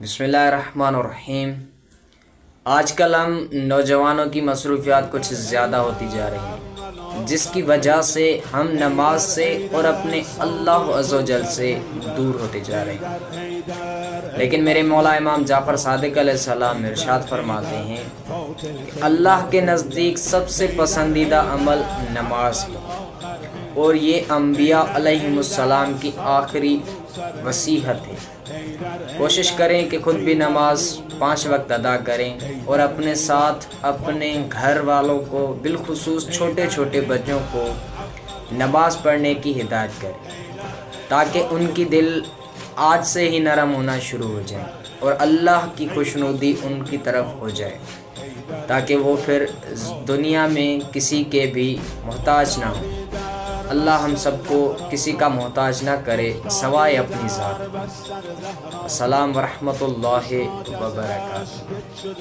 बिस्मिल्लाहिर्रहमानिर्रहीम। आज कल हम नौजवानों की मसरूफियात कुछ ज़्यादा होती जा रही हैं, जिसकी वजह से हम नमाज से और अपने अल्लाह अज़्ज़ व जल से दूर होते जा रहे हैं। लेकिन मेरे मौला इमाम जाफ़र सादिक़ अलैहिस्सलाम इरशाद फरमाते हैं कि अल्लाह के नज़दीक सबसे पसंदीदा अमल नमाज है और ये अम्बिया अलैहिमुस्सलाम की आखिरी वसीहत है। कोशिश करें कि खुद भी नमाज 5 वक्त अदा करें और अपने साथ अपने घर वालों को, बिलखुसूस छोटे छोटे बच्चों को नमाज पढ़ने की हिदायत करें, ताकि उनकी दिल आज से ही नरम होना शुरू हो जाए और अल्लाह की खुशनुदी उनकी तरफ हो जाए, ताकि वो फिर दुनिया में किसी के भी मोहताज ना हो। अल्लाह हम सबको किसी का मोहताज ना करे सवाए अपनी ज़ात। अस्सलाम व रहमतुल्लाहि व बरकातहू।